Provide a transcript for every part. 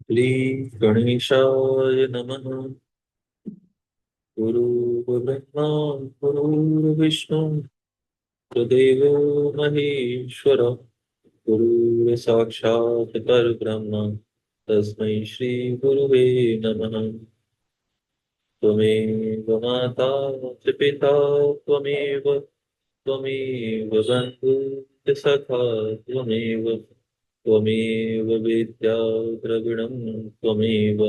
श्री गणेशाय नमः। गुरु ब्रह्मा गुरु विष्णु गुरुदेवो महेश्वर गुरु साक्षात् परब्रह्म तस्मै श्री गुरुवे नमः। त्वमेव माता च पिता त्वमेव त्वमेव बन्धुः सखा त्वमेव त्वमेव विद्या द्रविणं त्वमेव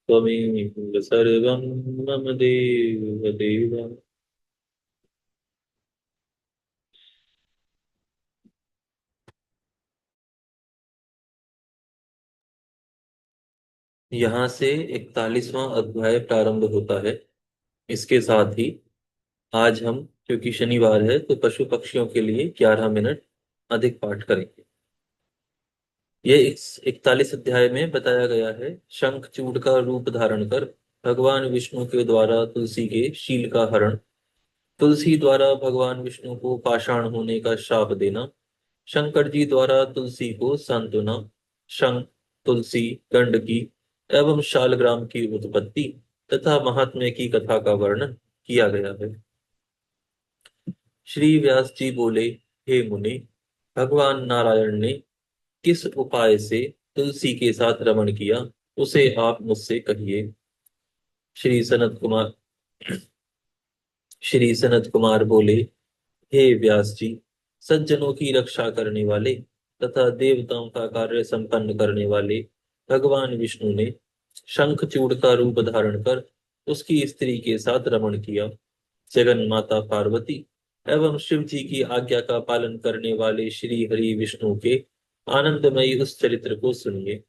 त्वमेव सर्वं मम देव देव। यहाँ से 41वां अध्याय प्रारंभ होता है। इसके साथ ही आज हम, क्योंकि शनिवार है, तो पशु पक्षियों के लिए 11 मिनट अधिक पाठ करेंगे। ये इस 41 अध्याय में बताया गया है, शंखचूड़ का रूप धारण कर भगवान विष्णु के द्वारा तुलसी के शील का हरण, तुलसी द्वारा भगवान विष्णु को पाषाण होने का शाप देना, शंकर जी द्वारा तुलसी को सांत्वना, शंख, तुलसी, गंडकी एवं शालग्राम की उत्पत्ति तथा महात्म्य की कथा का वर्णन किया गया है। श्री व्यास जी बोले, हे मुनि, भगवान नारायण ने किस उपाय से तुलसी के साथ रमण किया, उसे आप मुझसे कहिए। श्री सनत कुमार श्री सनत कुमार बोले, हे व्यास जी, सज्जनों की रक्षा करने वाले तथा देवताओं का कार्य संपन्न करने वाले भगवान विष्णु ने शंखचूड़ का रूप धारण कर उसकी स्त्री के साथ रमण किया। जगन माता पार्वती एवं शिव जी की आज्ञा का पालन करने वाले श्री हरि विष्णु के आनंदमयी उस चरित्र को सुनिए।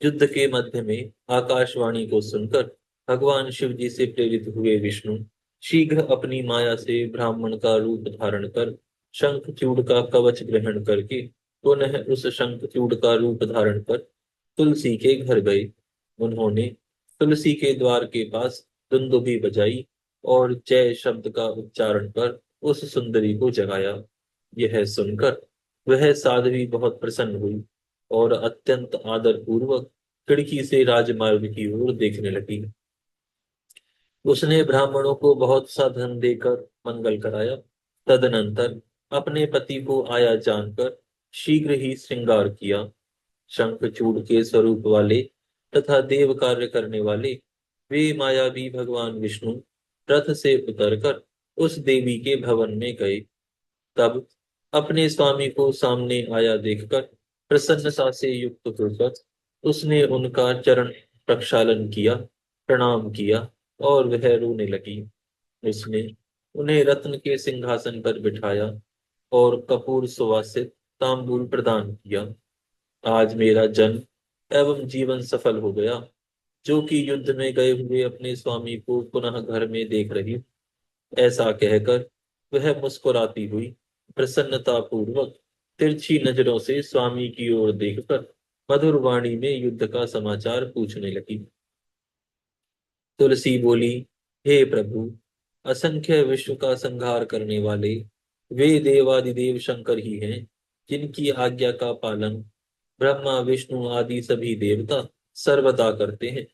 युद्ध के मध्य में आकाशवाणी को सुनकर भगवान शिव जी से प्रेरित हुए विष्णु शीघ्र अपनी माया से ब्राह्मण का रूप धारण कर शंखचूड़ का कवच ग्रहण करके पुनः उस शंखचूड़ का रूप धारण कर तुलसी के घर गए। उन्होंने तुलसी के द्वार के पास दुंदुभि बजाई और जय शब्द का उच्चारण कर उस सुंदरी को जगाया। यह सुनकर वह साध्वी बहुत प्रसन्न हुई और अत्यंत आदर पूर्वक खिड़की से राजमार्ग की ओर देखने लगी। उसने ब्राह्मणों को बहुत सा धन देकर मंगल कराया। तदनंतर अपने पति को आया जानकर शीघ्र ही श्रृंगार किया। शंखचूड़ के स्वरूप वाले तथा देव कार्य करने वाले वे मायावी भगवान विष्णु रथ से उतरकर उस देवी के भवन में गए। तब अपने स्वामी को सामने आया देखकर प्रसन्नता से युक्त होकर उसने उनका चरण प्रक्षालन किया, प्रणाम किया और वह रोने लगी। उसने उन्हें रत्न के सिंहासन पर बिठाया और कपूर सुवासित तांबूल प्रदान किया। आज मेरा जन्म एवं जीवन सफल हो गया, जो कि युद्ध में गए हुए अपने स्वामी को पुनः घर में देख रही। ऐसा कहकर वह मुस्कुराती हुई प्रसन्नता पूर्वक तिरछी नजरों से स्वामी की ओर देखकर मधुर वाणी में युद्ध का समाचार पूछने लगी। तुलसी बोली, हे प्रभु, असंख्य विश्व का संहार करने वाले वे देवादिदेव शंकर ही हैं, जिनकी आज्ञा का पालन ब्रह्मा विष्णु आदि सभी देवता सर्वदा करते हैं।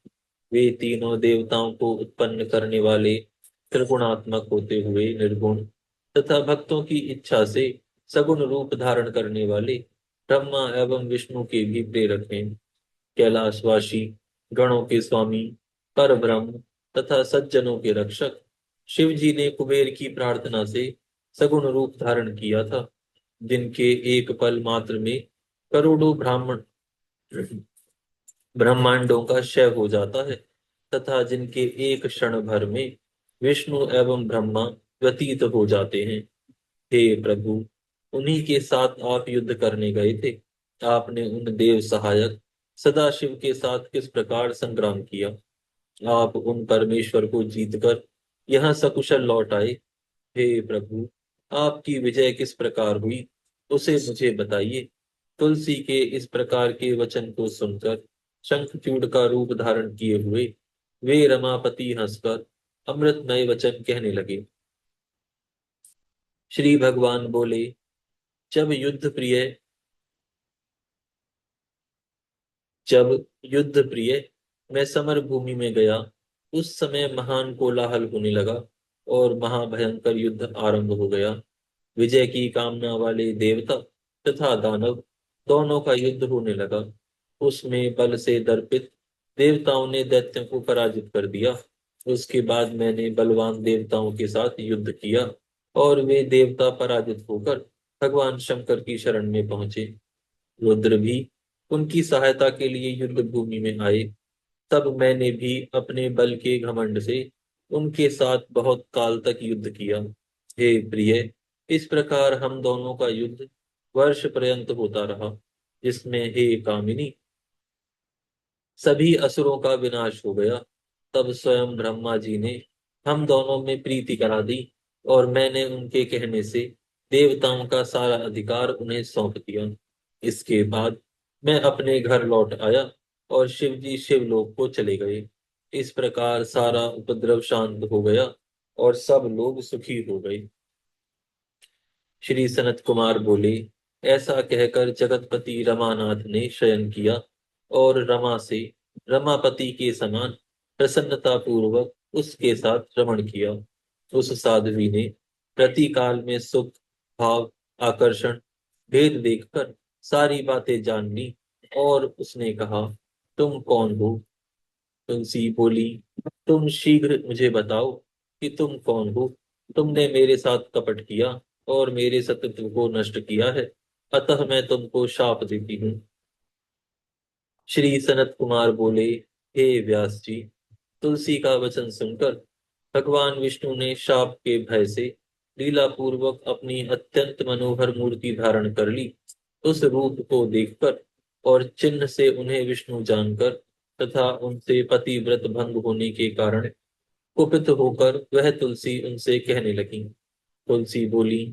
वे तीनों देवताओं को उत्पन्न करने वाले त्रिगुणात्मक होते हुए निर्गुण तथा भक्तों की इच्छा से सगुण रूप धारण करने वाले ब्रह्मा एवं विष्णु के भी प्रेरक हैं। कैलाशवासी गणों के स्वामी पर ब्रह्म तथा सज्जनों के रक्षक शिव जी ने कुबेर की प्रार्थना से सगुण रूप धारण किया था, जिनके एक पल मात्र में करोड़ों ब्रह्मांडों का क्षय हो जाता है तथा जिनके एक क्षण भर में विष्णु एवं ब्रह्मा व्यतीत हो जाते हैं। हे प्रभु, उन्हीं के साथ आप युद्ध करने गए थे। आपने उन देव सहायक सदाशिव के साथ किस प्रकार संग्राम किया? आप उन परमेश्वर को जीतकर यहाँ सकुशल लौट आए। हे प्रभु, आपकी विजय किस प्रकार हुई, उसे मुझे बताइए। तुलसी के इस प्रकार के वचन को सुनकर शंखचूड़ का रूप धारण किए हुए वे रमापति हंसकर अमृतमय वचन कहने लगे। श्री भगवान बोले, जब युद्ध प्रिय जब युद्ध प्रिय मैं समर भूमि में गया, उस समय महान कोलाहल होने लगा और महाभयंकर युद्ध आरंभ हो गया। विजय की कामना वाले देवता तथा दानव दोनों का युद्ध होने लगा। उसमें बल से दर्पित देवताओं ने दैत्यों को पराजित कर दिया। उसके बाद मैंने बलवान देवताओं के साथ युद्ध किया और वे देवता पराजित होकर भगवान शंकर की शरण में पहुंचे। रुद्र भी उनकी सहायता के लिए युद्ध भूमि में आए। तब मैंने भी अपने बल के घमंड से उनके साथ बहुत काल तक युद्ध किया। हे प्रिय, इस प्रकार हम दोनों का युद्ध वर्ष पर्यंत होता रहा, जिसमें हे कामिनी सभी असुरों का विनाश हो गया। तब स्वयं ब्रह्मा जी ने हम दोनों में प्रीति करा दी और मैंने उनके कहने से देवताओं का सारा अधिकार उन्हें सौंप दिया। इसके बाद मैं अपने घर लौट आया और शिव जी शिवलोक को चले गए। इस प्रकार सारा उपद्रव शांत हो गया और सब लोग सुखी हो गए। श्री सनत कुमार बोले, ऐसा कहकर जगतपति रमानाथ ने शयन किया और रमा से रमापति के समान प्रसन्नता पूर्वक उसके साथ रमण किया। उस साध्वी ने प्रतिकाल में सुख, भाव, आकर्षण, भेद देखकर सारी बातें जान ली और उसने कहा, तुम कौन हो? तुलसी बोली, तुम शीघ्र मुझे बताओ कि तुम कौन हो। तुमने मेरे साथ कपट किया और मेरे सतत्व को नष्ट किया है, अतः मैं तुमको शाप देती हूँ। श्री सनत कुमार बोले, हे व्यास जी, तुलसी का वचन सुनकर भगवान विष्णु ने शाप के भय से लीला पूर्वक अपनी अत्यंत मनोहर मूर्ति धारण कर ली। उस रूप को देखकर और चिन्ह से उन्हें विष्णु जानकर तथा उनसे पतिव्रत भंग होने के कारण कुपित होकर वह तुलसी उनसे कहने लगी। तुलसी बोली,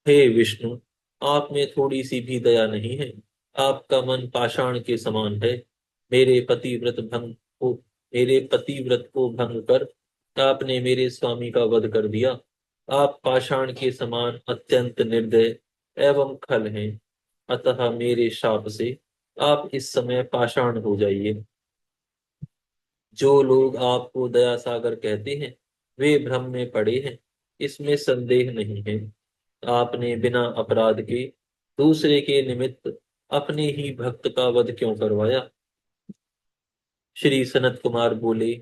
हे विष्णु, आप में थोड़ी सी भी दया नहीं है। आपका मन पाषाण के समान है। मेरे पतिव्रत भंग को मेरे पतिव्रत को भंग कर आपने मेरे स्वामी का वध कर दिया। आप पाषाण के समान अत्यंत निर्दय एवं खल हैं। अतः मेरे शाप से आप इस समय पाषाण हो जाइए। जो लोग आपको दया सागर कहते हैं, वे भ्रम में पड़े हैं, इसमें संदेह नहीं है। आपने बिना अपराध के दूसरे के निमित्त अपने ही भक्त का वध क्यों करवाया? श्री सनत कुमार बोले,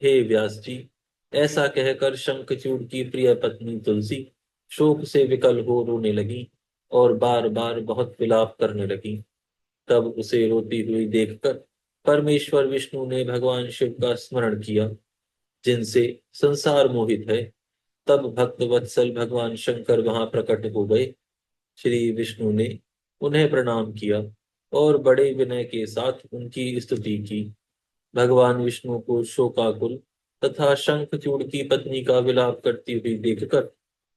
हे व्यास जी, ऐसा कहकर शंखचूड़ की प्रिय पत्नी तुलसी शोक से विकल हो रोने लगी और बार बार बहुत विलाप करने लगी। तब उसे रोती हुई देखकर परमेश्वर विष्णु ने भगवान शिव का स्मरण किया, जिनसे संसार मोहित है। तब भक्त वत्सल भगवान शंकर वहां प्रकट हो गए। श्री विष्णु ने उन्हें प्रणाम किया और बड़े विनय के साथ उनकी स्तुति की। भगवान विष्णु को शोकाकुल तथा शंखचूड़ की पत्नी का विलाप करती हुई देखकर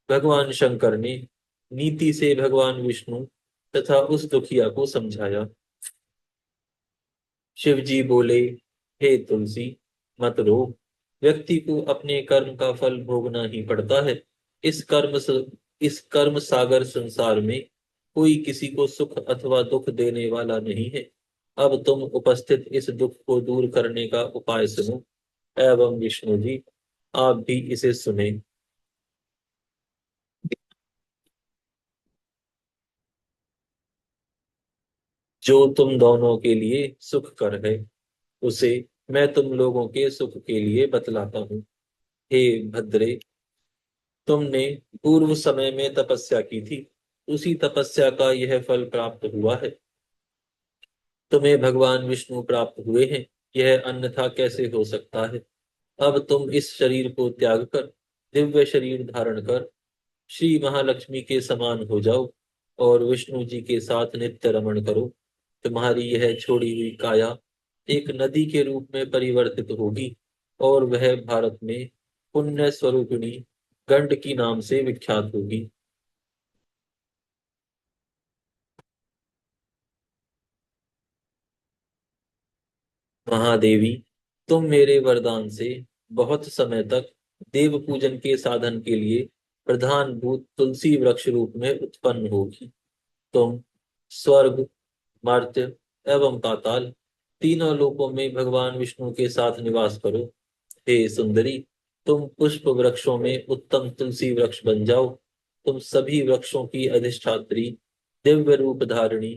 भगवान शंकर ने नीति से भगवान विष्णु तथा उस दुखिया को समझाया। शिव जी बोले, हे तुलसी, मत रो। व्यक्ति को अपने कर्म का फल भोगना ही पड़ता है। इस कर्म सागर संसार में कोई किसी को सुख अथवा दुख देने वाला नहीं है। अब तुम उपस्थित इस दुख को दूर करने का उपाय सुनो। एवं विष्णु जी, आप भी इसे सुने। जो तुम दोनों के लिए सुख कर है, उसे मैं तुम लोगों के सुख के लिए बतलाता हूँ। हे भद्रे, तुमने पूर्व समय में तपस्या की थी, उसी तपस्या का यह फल प्राप्त हुआ है। तुम्हें भगवान विष्णु प्राप्त हुए हैं, यह अन्यथा कैसे हो सकता है? अब तुम इस शरीर को त्याग कर दिव्य शरीर धारण कर श्री महालक्ष्मी के समान हो जाओ और विष्णु जी के साथ नित्य रमण करो। तुम्हारी यह छोड़ी हुई काया एक नदी के रूप में परिवर्तित होगी और वह भारत में पुण्य स्वरूपिणी गंडकी नाम से विख्यात होगी। महादेवी, तुम मेरे वरदान से बहुत समय तक देव पूजन के साधन के लिए प्रधान भूत तुलसी वृक्ष रूप में उत्पन्न होगी। तुम स्वर्ग, मर्त्य एवं पाताल तीनों लोकों में भगवान विष्णु के साथ निवास करो। हे सुंदरी, तुम पुष्प वृक्षों में उत्तम तुलसी वृक्ष बन जाओ। तुम सभी वृक्षों की अधिष्ठात्री, दिव्य रूप धारिणी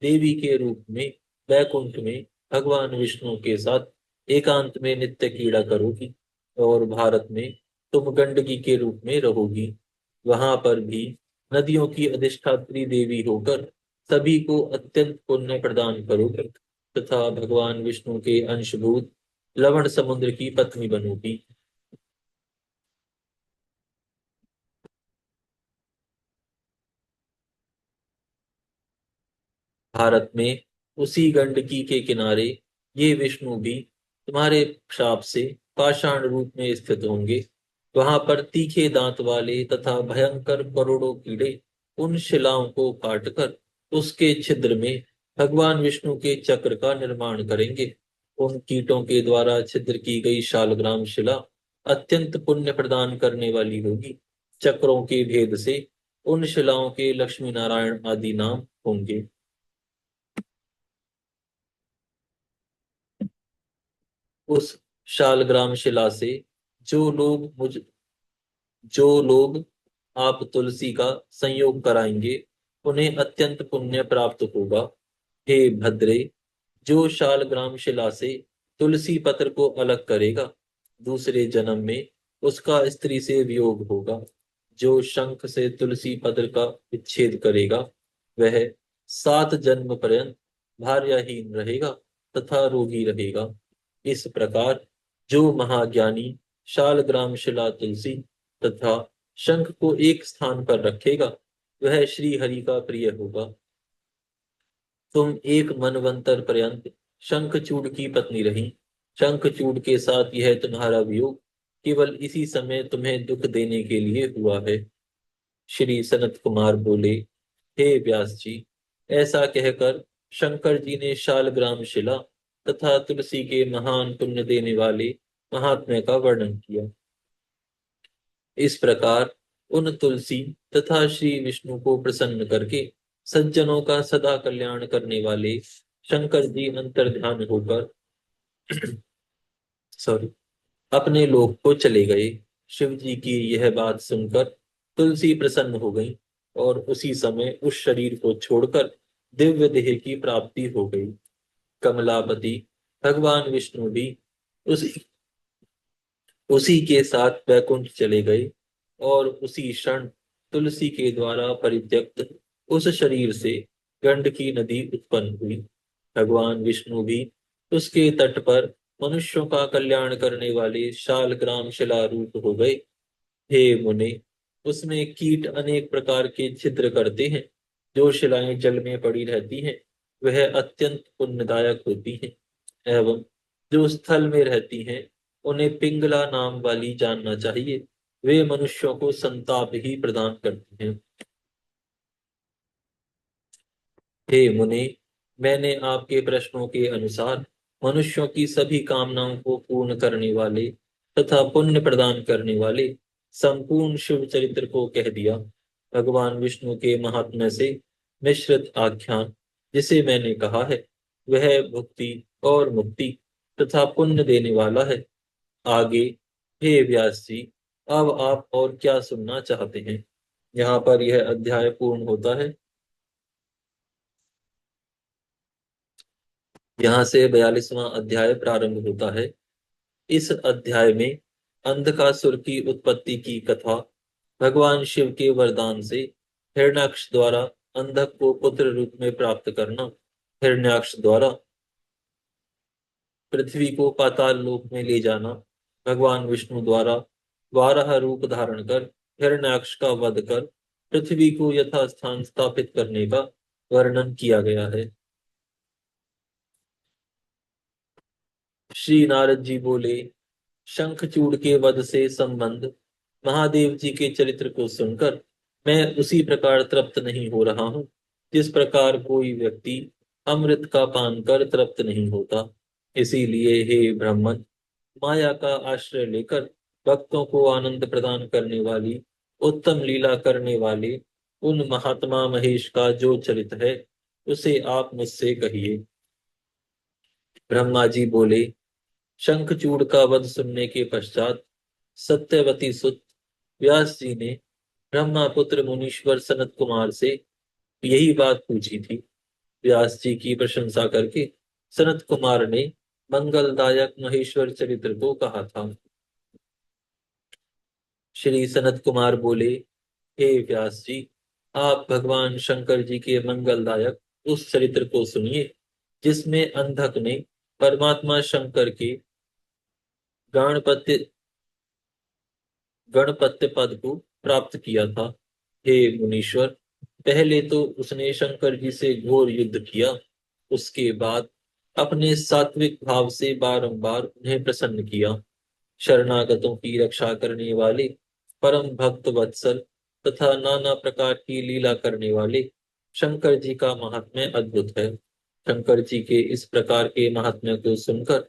देवी के रूप में वैकुंठ में भगवान विष्णु के साथ एकांत में नित्य क्रीड़ा करोगी। और भारत में तुम गंडकी के रूप में रहोगी। वहां पर भी नदियों की अधिष्ठात्री देवी होकर सभी को अत्यंत पुण्य प्रदान करोगी तथा भगवान विष्णु के अंशभूत लवण समुद्र की पत्नी बनोगी। भारत में उसी गंडकी के किनारे ये विष्णु भी तुम्हारे श्राप से पाषाण रूप में स्थित होंगे। वहां पर तीखे दांत वाले तथा भयंकर करोड़ों कीड़े उन शिलाओं को काटकर उसके छिद्र में भगवान विष्णु के चक्र का निर्माण करेंगे। उन कीटों के द्वारा छिद्र की गई शालग्राम शिला अत्यंत पुण्य प्रदान करने वाली होगी। चक्रों के भेद से उन शिलाओं के लक्ष्मी नारायण आदि नाम होंगे। उस शालग्राम शिला से जो लोग मुझ जो लोग आप तुलसी का संयोग कराएंगे उन्हें अत्यंत पुण्य प्राप्त होगा। हे भद्रे, जो शालग्राम शिला से तुलसी पत्र को अलग करेगा दूसरे जन्म में उसका स्त्री से वियोग होगा। जो शंख से तुलसी पत्र का विच्छेद करेगा वह 7 जन्म पर्यंत भार्याहीन रहेगा तथा रोगी रहेगा। इस प्रकार जो महाज्ञानी शालग्राम शिला तुलसी तथा शंख को एक स्थान पर रखेगा वह श्री हरि का प्रिय होगा। तुम एक मनवंतर पर्यंत शंखचूड़ की पत्नी रही। शंखचूड़ के साथ यह तुम्हारा वियोग केवल इसी समय तुम्हें दुख देने के लिए हुआ है। श्री सनत कुमार बोले, हे व्यास जी, ऐसा कहकर शंकर जी ने शालग्राम शिला तथा तुलसी के महान पुण्य देने वाले महात्म्य का वर्णन किया। इस प्रकार उन तुलसी तथा श्री विष्णु को प्रसन्न करके सज्जनों का सदा कल्याण करने वाले शंकर जी अंतर ध्यान होकर सॉरी अपने लोक को चले गए। शिव जी की यह बात सुनकर तुलसी प्रसन्न हो गई और उसी समय उस शरीर को छोड़कर दिव्य देह की प्राप्ति हो गई। कमलापति भगवान विष्णु भी उसी उसी के साथ वैकुंठ चले गए और उसी क्षण तुलसी के द्वारा परित्यक्त उस शरीर से गंडकी नदी उत्पन्न हुई। भगवान विष्णु भी उसके तट पर मनुष्यों का कल्याण करने वाले शालग्राम शिला रूप हो गए। हे मुने, उसमें कीट अनेक प्रकार के छिद्र करते हैं। जो शिलाएं जल में पड़ी रहती हैं वह अत्यंत पुण्यदायक होती हैं एवं जो स्थल में रहती हैं उन्हें पिंगला नाम वाली जानना चाहिए। वे मनुष्यों को संताप ही प्रदान करती हैं। हे मुने, मैंने आपके प्रश्नों के अनुसार मनुष्यों की सभी कामनाओं को पूर्ण करने वाले तथा पुण्य प्रदान करने वाले संपूर्ण शिव चरित्र को कह दिया। भगवान विष्णु के महात्म्य से मिश्रित आख्यान जिसे मैंने कहा है वह भुक्ति और मुक्ति तथा पुण्य देने वाला है। आगे हे व्यास जी, अब आप और क्या सुनना चाहते हैं? यहाँ पर यह अध्याय पूर्ण होता है। यहाँ से 42वां अध्याय प्रारंभ होता है। इस अध्याय में अंधकासुर की उत्पत्ति की कथा, भगवान शिव के वरदान से हिरण्याक्ष द्वारा अंधक को पुत्र रूप में प्राप्त करना, हिरण्याक्ष द्वारा पृथ्वी को पाताल लोक में ले जाना, भगवान विष्णु द्वारा वाराह रूप धारण कर हिरण्याक्ष का वध कर पृथ्वी को यथास्थान स्थापित करने का वर्णन किया गया है। श्री नारद जी बोले, शंखचूड़ के वध से संबंध महादेव जी के चरित्र को सुनकर मैं उसी प्रकार तृप्त नहीं हो रहा हूँ जिस प्रकार कोई व्यक्ति अमृत का पान कर तृप्त नहीं होता। इसीलिए हे ब्राह्मण, माया का आश्रय लेकर भक्तों को आनंद प्रदान करने वाली उत्तम लीला करने वाले उन महात्मा महेश का जो चरित है उसे आप मुझसे कहिए। ब्रह्मा जी बोले, शंखचूड़ का वध सुनने के पश्चात सत्यवती सुत व्यास जी ने ब्रह्मापुत्र मुनीश्वर सनत कुमार से यही बात पूछी थी। व्यास जी की प्रशंसा करके सनत कुमार ने मंगलदायक महेश्वर चरित्र को कहा था। श्री सनत कुमार बोले, हे व्यास जी, आप भगवान शंकर जी के मंगलदायक उस चरित्र को सुनिए जिसमें अंधक ने परमात्मा शंकर के गणपति गणपत्य पद को प्राप्त किया था। हे मुनीश्वर, पहले तो उसने शंकर जी से घोर युद्ध किया, उसके बाद अपने सात्विक भाव से बारंबार उन्हें प्रसन्न किया। शरणागतों की रक्षा करने वाले, परम भक्त वत्सल तथा नाना प्रकार की लीला करने वाले शंकर जी का महात्म्य अद्भुत है। शंकर जी के इस प्रकार के महात्म्य को सुनकर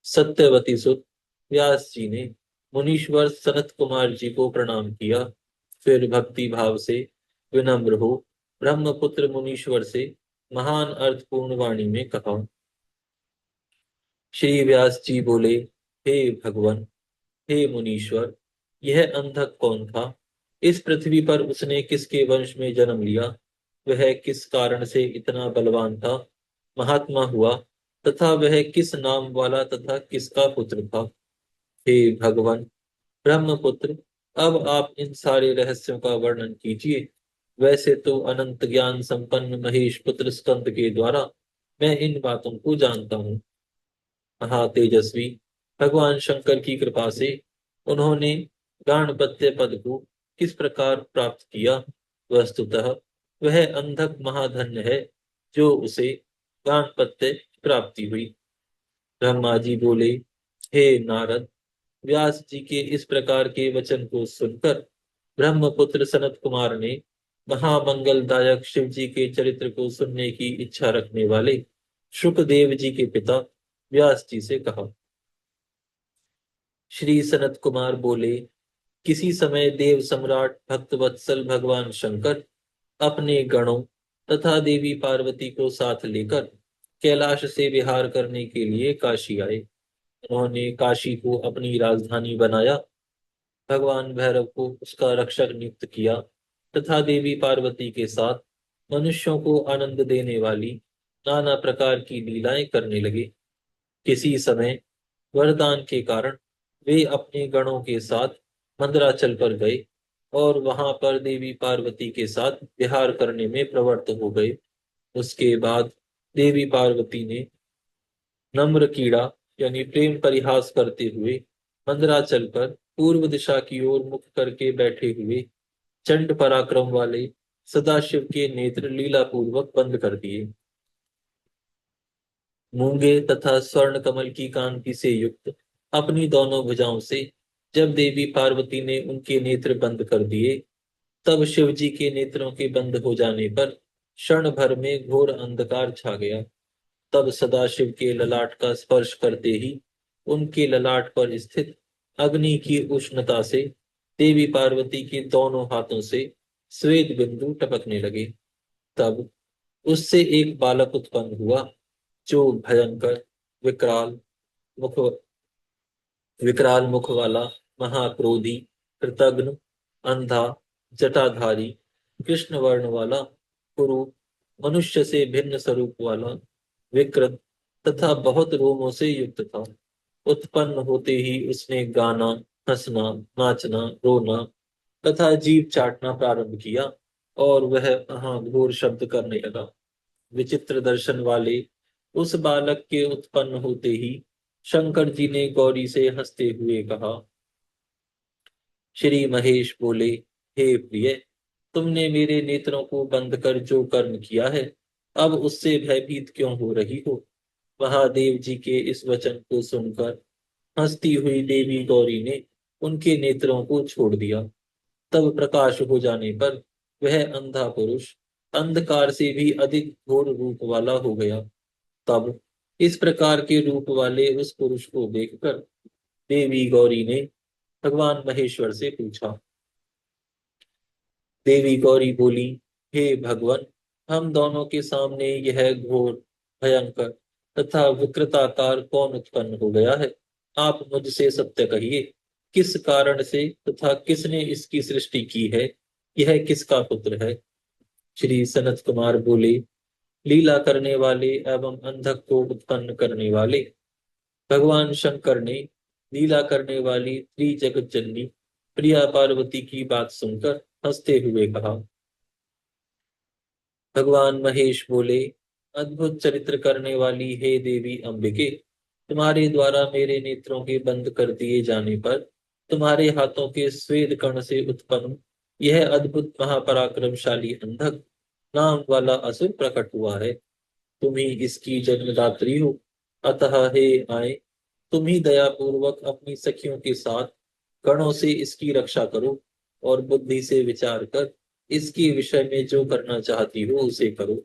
सत्यवती सुत व्यास जी ने मुनीश्वर सनत कुमार जी को प्रणाम किया। फिर भक्ति भाव से विनम्र हो ब्रह्मपुत्र मुनीश्वर से महान अर्थपूर्ण वाणी में कहा। श्री व्यास जी बोले, हे भगवान, हे मुनीश्वर, यह अंधक कौन था? इस पृथ्वी पर उसने किसके वंश में जन्म लिया? वह किस कारण से इतना बलवान था, महात्मा हुआ, तथा वह किस नाम वाला तथा किसका पुत्र था? हे भगवान ब्रह्मपुत्र, अब आप इन सारे रहस्यों का वर्णन कीजिए। वैसे तो अनंत ज्ञान संपन्न महेश पुत्र स्कंद के द्वारा मैं इन बातों को जानता हूँ। महातेजस्वी भगवान शंकर की कृपा से उन्होंने गाणपत्य पद को किस प्रकार प्राप्त किया? वस्तुतः वह अंधक महाधन्य है जो उसे गाणपत्य प्राप्ति हुई। ब्रह्मा जी बोले, हे नारद, व्यास जी के इस प्रकार के वचन को सुनकर ब्रह्मपुत्र सनत कुमार ने महामंगलदायक शिव जी के चरित्र को सुनने की इच्छा रखने वाले शुकदेव जी के पिता व्यास जी से कहा। श्री सनत कुमार बोले, किसी समय देव सम्राट भक्तवत्सल भगवान शंकर अपने गणों तथा देवी पार्वती को साथ लेकर कैलाश से विहार करने के लिए काशी आए। उन्होंने काशी को अपनी राजधानी बनाया, भगवान भैरव को उसका रक्षक नियुक्त किया तथा देवी पार्वती के साथ मनुष्यों को आनंद देने वाली नाना प्रकार की लीलाएं करने लगे। किसी समय वरदान के कारण वे अपने गणों के साथ मंदराचल पर गए और वहां पर देवी पार्वती के साथ विहार करने में प्रवृत्त हो गए। उसके बाद देवी पार्वती ने नम्र कीड़ा यानी प्रेम परिहास करते हुए मंदराचल पर पूर्व दिशा की ओर मुख करके बैठे हुए चंड पराक्रम वाले सदाशिव के नेत्र लीला पूर्वक बंद कर दिए। मूंगे तथा स्वर्ण कमल की कांति से युक्त अपनी दोनों भुजाओं से जब देवी पार्वती ने उनके नेत्र बंद कर दिए, तब शिव जी के नेत्रों के बंद हो जाने पर क्षण भर में घोर अंधकार छा गया। तब सदाशिव के ललाट का स्पर्श करते ही उनके ललाट पर स्थित अग्नि की उष्णता से देवी पार्वती के दोनों हाथों से श्वेत बिंदु टपकने लगे। तब उससे एक बालक उत्पन्न हुआ जो भयंकर विकराल मुख विकराल मुख वाला, महाक्रोधी, कृतघ्न, अंधा, जटाधारी, कृष्ण वर्ण वाला, कुरूप, मनुष्य से भिन्न स्वरूप वाला, विकृत तथा बहुत रोमों से युक्त था। उत्पन्न होते ही उसने गाना, हंसना, नाचना, रोना तथा जीभ चाटना प्रारंभ किया और वह महाघोर शब्द करने लगा। विचित्र दर्शन वाले उस बालक के उत्पन्न होते ही शंकर जी ने गौरी से हंसते हुए कहा। श्री महेश बोले, हे प्रिय, तुमने मेरे नेत्रों को बंद कर जो कर्म किया है, अब उससे भयभीत क्यों हो रही हो? महादेव जी के इस वचन को सुनकर हंसती हुई देवी गौरी ने उनके नेत्रों को छोड़ दिया। तब प्रकाश हो जाने पर वह अंधा पुरुष अंधकार से भी अधिक घोर रूप वाला हो गया। तब इस प्रकार के रूप वाले उस पुरुष को देखकर देवी गौरी ने भगवान महेश्वर से पूछा। देवी गौरी बोली, हे भगवान, हम दोनों के सामने यह घोर, भयंकर तथा विकृताकार कौन उत्पन्न हो गया है? आप मुझसे सत्य कहिए, किस कारण से तथा किसने इसकी सृष्टि की है? यह किसका पुत्र है? श्री सनत कुमार बोले, लीला करने वाले एवं अंधक को उत्पन्न करने वाले भगवान शंकर ने लीला करने वाली त्रिजगत जननी प्रिया पार्वती की बात सुनकर हंसते हुए कहा। भगवान महेश बोले, अद्भुत चरित्र करने वाली हे देवी अंबिके, तुम्हारे द्वारा मेरे नेत्रों के बंद कर दिए जाने पर तुम्हारे हाथों के स्वेद कण से उत्पन्न यह अद्भुत महापराक्रमशाली अंधक नाम वाला असुर प्रकट हुआ है। तुम ही इसकी जन्मदात्री हो। अतः हे आए, तुम ही दया पूर्वक अपनी सखियों के साथ गणों से इसकी रक्षा करो और बुद्धि से विचार कर इसके विषय में जो करना चाहती हो उसे करो।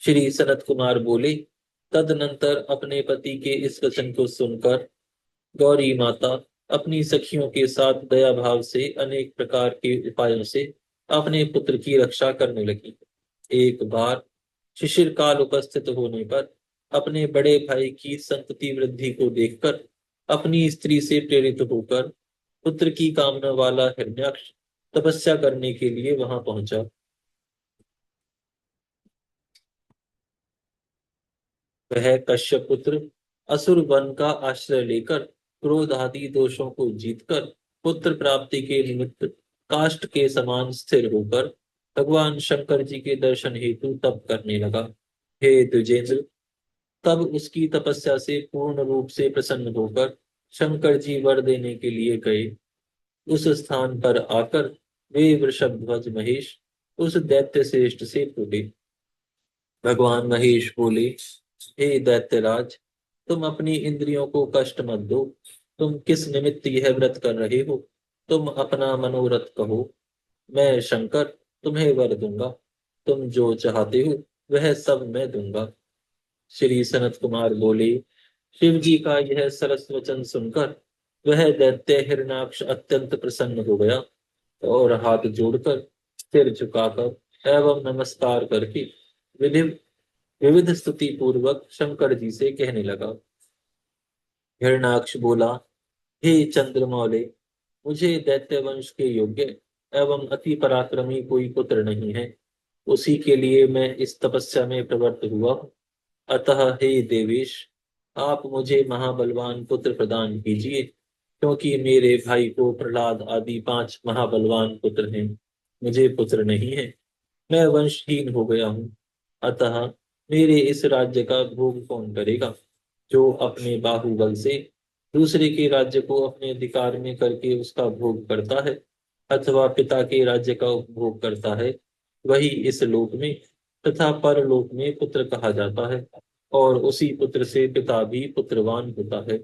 श्री सनत कुमार बोले, तदनंतर अपने पति के इस वचन को सुनकर गौरी माता अपनी सखियों के साथ दया भाव से अनेक प्रकार के उपायों से अपने पुत्र की रक्षा करने लगी। एक बार शिशिर काल उपस्थित होने पर अपने बड़े भाई की संतति वृद्धि को देखकर अपनी स्त्री से प्रेरित होकर पुत्र की कामना वाला हिरण्याक्ष तपस्या करने के लिए वहां पहुंचा। वह कश्यप पुत्र असुर वन का आश्रय लेकर क्रोध आदि दोषों को जीतकर पुत्र प्राप्ति के निमित्त काष्ठ के समान स्थिर होकर भगवान शंकर जी के दर्शन हेतु तप करने लगा। हे द्विजेंद्र, तब उसकी तपस्या से पूर्ण रूप से प्रसन्न होकर शंकर जी वर देने के लिए गए। उस स्थान पर आकर वे वृषभध्वज महेश उस दैत्य श्रेष्ठ से पूछे। भगवान महेश बोले, हे दैत्यराज, तुम अपनी इंद्रियों को कष्ट मत दो। तुम किस निमित्त यह व्रत कर रहे हो? तुम अपना मनोरथ कहो, मैं शंकर तुम्हें वर दूंगा। तुम जो चाहते हो वह सब मैं दूंगा। श्री सनत कुमार बोले, शिव जी का यह सरस वचन सुनकर वह दैत्य हिरणाक्ष अत्यंत प्रसन्न हो गया और हाथ जोड़कर सिर झुकाकर एवं नमस्कार करके विधि विविध स्तुति पूर्वक शंकर जी से कहने लगा। हिरणाक्ष बोला, हे चंद्रमौले, मुझे दैत्य वंश के योग्य एवं अति पराक्रमी कोई पुत्र नहीं है। उसी के लिए मैं इस तपस्या में प्रवृत्त हुआ हूँ। अतः हे देवेश, आप मुझे महाबलवान पुत्र प्रदान कीजिए, क्योंकि मेरे भाई को प्रहलाद आदि 5 महाबलवान पुत्र हैं। मुझे पुत्र नहीं है, मैं वंशहीन हो गया हूँ। अतः मेरे इस राज्य का भोग कौन करेगा? जो अपने बाहुबल से दूसरे के राज्य को अपने अधिकार में करके उसका भोग करता है अथवा पिता के राज्य का उपभोग करता है, वही इस लोक में तथा परलोक में पुत्र कहा जाता है और उसी पुत्र से पिता भी पुत्रवान होता है।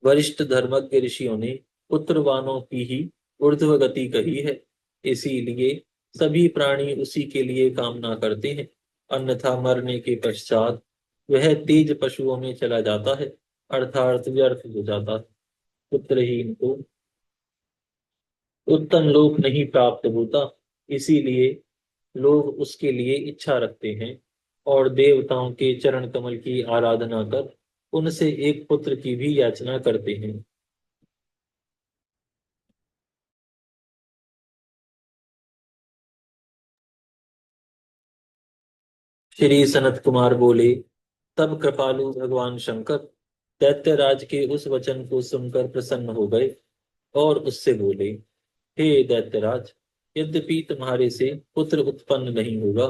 वरिष्ठ धर्मज्ञ ऋषियों ने पुत्रवानों की ही ऊर्ध्व गति कही है। इसीलिए सभी प्राणी उसी के लिए कामना करते हैं, अन्यथा मरने के पश्चात वह तेज पशुओं में चला जाता है, अर्थात व्यर्थ हो जाता है। पुत्रहीन को उत्तम लोक नहीं प्राप्त होता, इसीलिए लोग उसके लिए इच्छा रखते हैं और देवताओं के चरण कमल की आराधना कर उनसे एक पुत्र की भी याचना करते हैं। श्री सनत कुमार बोले, तब कृपालु भगवान शंकर दैत्यराज के उस वचन को सुनकर प्रसन्न हो गए और उससे बोले, हे दैत्यराज, यद्यपि तुम्हारे से पुत्र उत्पन्न नहीं होगा,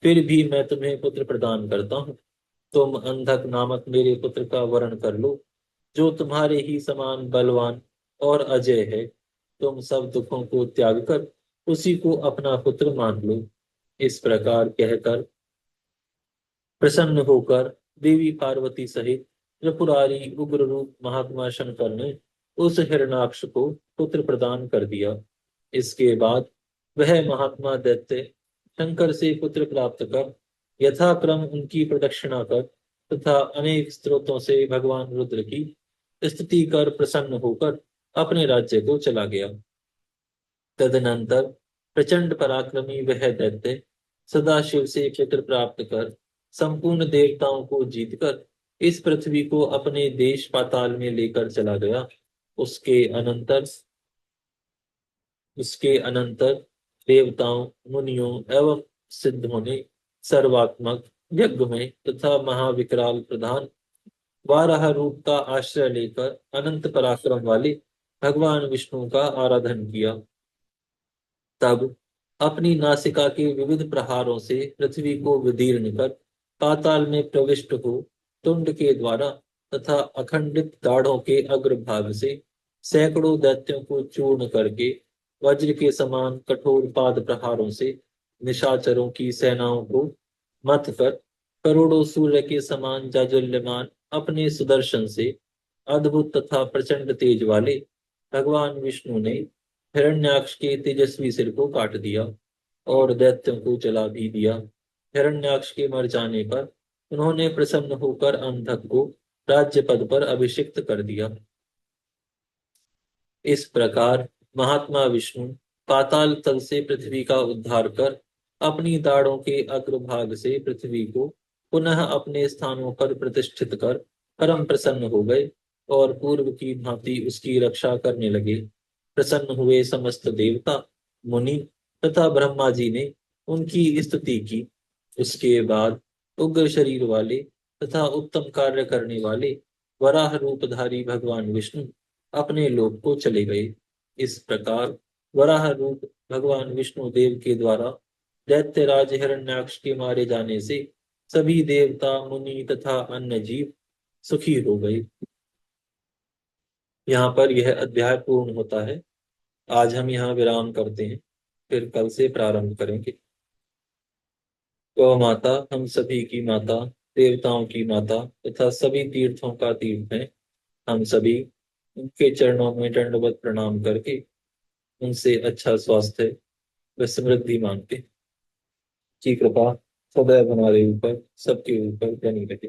फिर भी मैं तुम्हें पुत्र प्रदान करता हूँ। तुम अंधक नामक मेरे पुत्र का वरण कर लो, जो तुम्हारे ही समान बलवान और अजय है। तुम सब दुखों को त्याग कर उसी को अपना पुत्र मान लो। इस प्रकार कहकर प्रसन्न होकर देवी पार्वती सहित त्रिपुरारी उग्र रूप महात्मा शंकर ने उस हिरणाक्ष को पुत्र प्रदान कर दिया। इसके बाद वह महात्मा दैत्य शंकर से पुत्र प्राप्त कर यथाक्रम उनकी प्रदक्षिणा कर तथा अनेक स्त्रोतों से भगवान रुद्र की स्तुति कर प्रसन्न होकर अपने राज्य को चला गया। तदनंतर प्रचंड पराक्रमी वह दैत्य सदाशिव से चित्र प्राप्त कर संपूर्ण देवताओं को जीतकर इस पृथ्वी को अपने देश पाताल में लेकर चला गया। उसके अनंतर उसके अनंतर देवताओं, मुनियों एवं सिद्धों ने सर्वात्मक यज्ञ में तथा महाविकराल प्रधान वाराह रूप का आश्रय लेकर अनंत पराक्रम वाले भगवान विष्णु का आराधन किया। तब अपनी नासिका के विविध प्रहारों से पृथ्वी को विदीर्ण कर पाताल में प्रविष्ट हो तुंड के द्वारा तथा अखंडित दाढ़ों के अग्रभाग से सैकड़ों दैत्यों को चूर्ण करके वज्र के समान कठोर पाद प्रहारों से निशाचरों की सेनाओं को मत कर करोड़ों सूर्य के समान जाज्वल्यमान अपने सुदर्शन से अद्भुत तथा प्रचंड तेज वाले भगवान विष्णु ने हिरण्याक्ष के तेजस्वी सिर को काट दिया और दैत्यों को जला भी दिया। हिरण्याक्ष के मर जाने पर उन्होंने प्रसन्न होकर अंधक को राज्य पद पर अभिषिक्त कर दिया। इस प्रकार महात्मा विष्णु पाताल तल से पृथ्वी का उद्धार कर अपनी दाढ़ों के अग्रभाग से पृथ्वी को पुनः अपने स्थानों पर प्रतिष्ठित कर परम प्रसन्न हो गए और पूर्व की भांति उसकी रक्षा करने लगे। प्रसन्न हुए समस्त देवता, मुनि तथा ब्रह्मा जी ने उनकी स्तुति की। उसके बाद उग्र शरीर वाले तथा उत्तम कार्य करने वाले वराह रूपधारी भगवान विष्णु अपने लोक को चले गए। इस प्रकार वराह रूप भगवान विष्णु देव के द्वारा दैत्यराज हिरण्याक्ष के मारे जाने से सभी देवता, मुनि तथा अन्य जीव सुखी हो गए। यहाँ पर यह अध्याय पूर्ण होता है। आज हम यहाँ विराम करते हैं, फिर कल से प्रारंभ करेंगे। गौ माता हम सभी की माता, देवताओं की माता तथा सभी तीर्थों का तीर्थ है। हम सभी उनके चरणों में दंडवत प्रणाम करके उनसे अच्छा स्वास्थ्य व समृद्धि मांगते हैं। की कृपा सदैव हमारे ऊपर, सबके ऊपर बनी रहे।